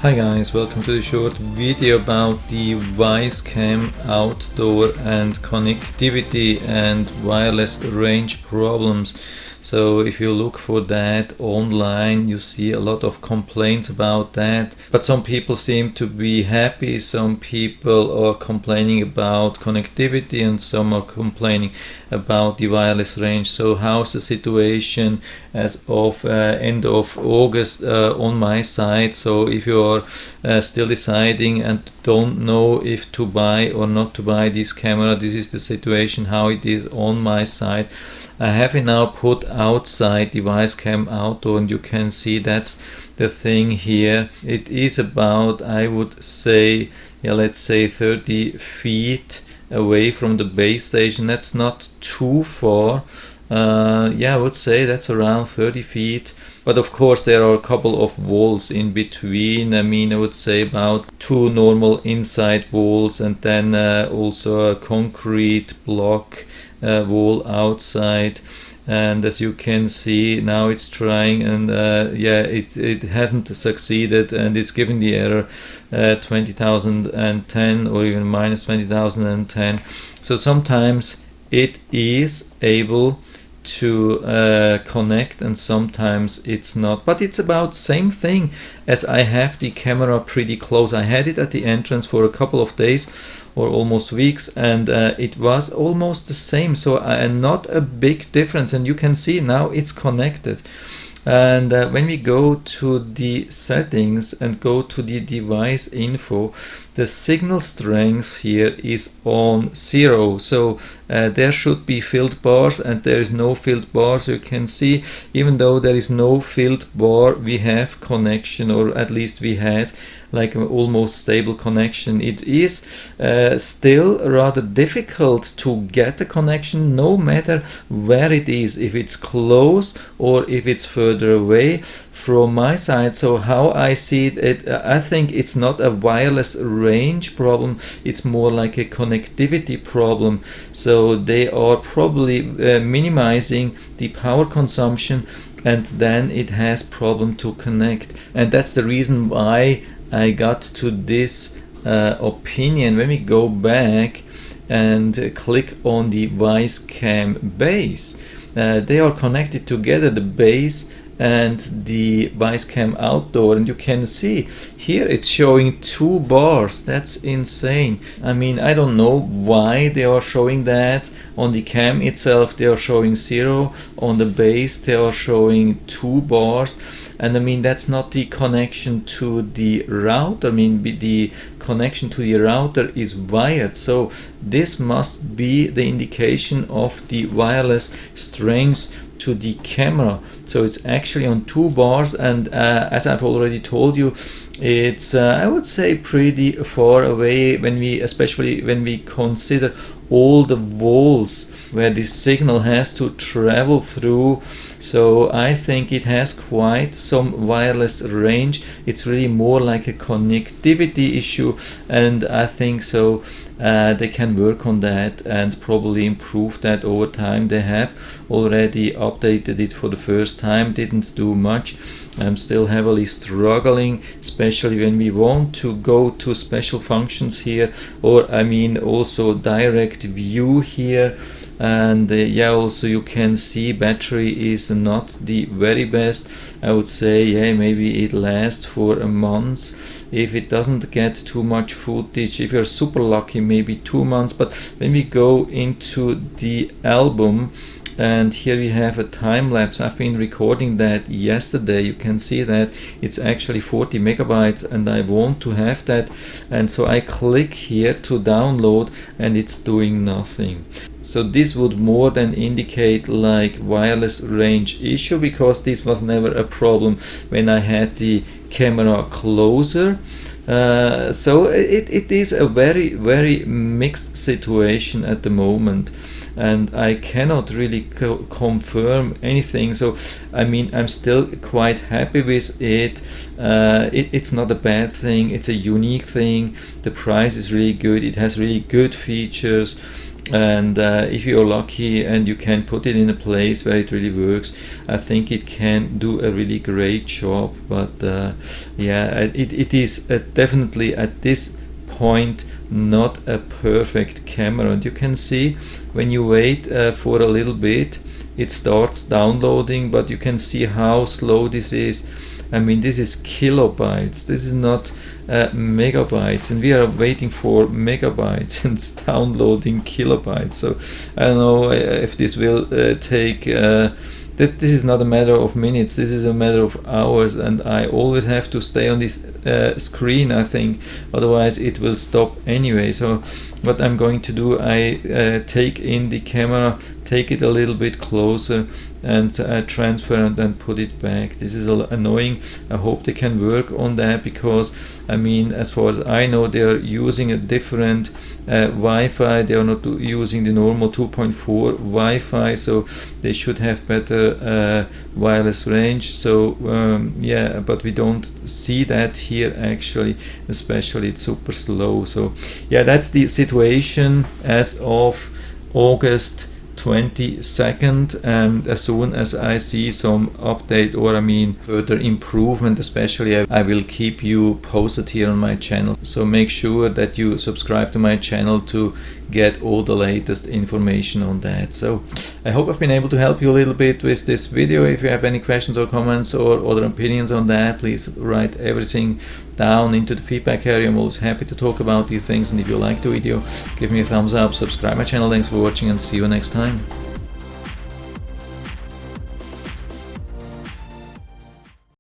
Hi guys, welcome to the short video about the Wyze Cam outdoor and connectivity and wireless range problems. So if you look for that online, you see a lot of complaints about that, but some people seem to be happy, some people are complaining about connectivity, and some are complaining about the wireless range. So how's the situation as of end of August on my side? So if you are still deciding and don't know if to buy or not to buy this camera, this is the situation how it is on my side. I have it now put outside the Wyze Cam outdoor, and you can see that's the thing here. It is about, I would say, yeah, let's say 30 feet away from the base station. That's not too far. Yeah, I would say that's around 30 feet. But of course, there are a couple of walls in between. I mean, I would say about two normal inside walls, and then also a concrete block wall outside. And as you can see, now it's trying, and yeah, it hasn't succeeded, and it's given the error 20,010 or even minus 20,010. So sometimes it is able to connect, and sometimes it's not, but it's about same thing as I have the camera pretty close. I had it at the entrance for a couple of days or almost weeks, and it was almost the same, so not a big difference, and you can see now it's connected. And when we go to the settings and go to the device info, the signal strength here is on 0. So there should be filled bars, and there is no filled bar. So you can see, even though there is no filled bar, we have connection, or at least we had like an almost stable connection. It is still rather difficult to get a connection, no matter where it is, if it's close or if it's further away from my side. So how I see it, I think it's not a wireless range problem, it's more like a connectivity problem. So they are probably minimizing the power consumption, and then it has problem to connect. And that's the reason why I got to this opinion. When we go back and click on the Wyze Cam base, they are connected together, the base and the Wyze Cam outdoor, and you can see here it's showing 2 bars. That's insane. I mean, I don't know why they are showing that. On the cam itself they are showing 0, on the base they are showing 2 bars, and I mean that's not the connection to the router. I mean the connection to the router is wired, so this must be the indication of the wireless strength to the camera. So it's actually on 2 bars, and as I've already told you, it's I would say pretty far away, when we, especially when we consider all the walls where this signal has to travel through. So I think it has quite some wireless range. It's really more like a connectivity issue, and I think so they can work on that and probably improve that over time. They have already updated it for the first time, didn't do much. I'm still heavily struggling, especially when we want to go to special functions here, or I mean also direct view here. And yeah, also you can see battery is not the very best. I would say, yeah, maybe it lasts for a month if it doesn't get too much footage. If you're super lucky, maybe 2 months. But when we go into the album, and here we have a time lapse. I've been recording that yesterday. You can see that it's actually 40 megabytes, and I want to have that, and so I click here to download, and it's doing nothing. So this would more than indicate like wireless range issue, because this was never a problem when I had the camera closer. So it is a very mixed situation at the moment, and I cannot really confirm anything. So I mean, I'm still quite happy with it. It's not a bad thing, it's a unique thing. The price is really good, it has really good features. and if you're lucky and you can put it in a place where it really works, I think it can do a really great job. But yeah, it is definitely at this point not a perfect camera, and you can see when you wait for a little bit, it starts downloading, but you can see how slow this is. I mean, this is kilobytes, this is not megabytes, and we are waiting for megabytes and it's downloading kilobytes. So I don't know if this will take this is not a matter of minutes, this is a matter of hours, and I always have to stay on this screen, I think, otherwise it will stop anyway. So what I'm going to do, I take in the camera, take it a little bit closer, and transfer and then put it back. This is annoying. I hope they can work on that, because I mean, as far as I know, they are using a different Wi-Fi. They are not using the normal 2.4 Wi-Fi, so they should have better wireless range. So yeah, but we don't see that here actually, especially it's super slow. So yeah, that's the situation as of August 22nd, and as soon as I see some update, or I mean further improvement especially, I will keep you posted here on my channel. So make sure that you subscribe to my channel to get all the latest information on that. So I hope I've been able to help you a little bit with this video. If you have any questions or comments or other opinions on that, please write everything down into the feedback area. I'm always happy to talk about these things, and if you like the video, give me a thumbs up, subscribe my channel. Thanks for watching, and see you next time.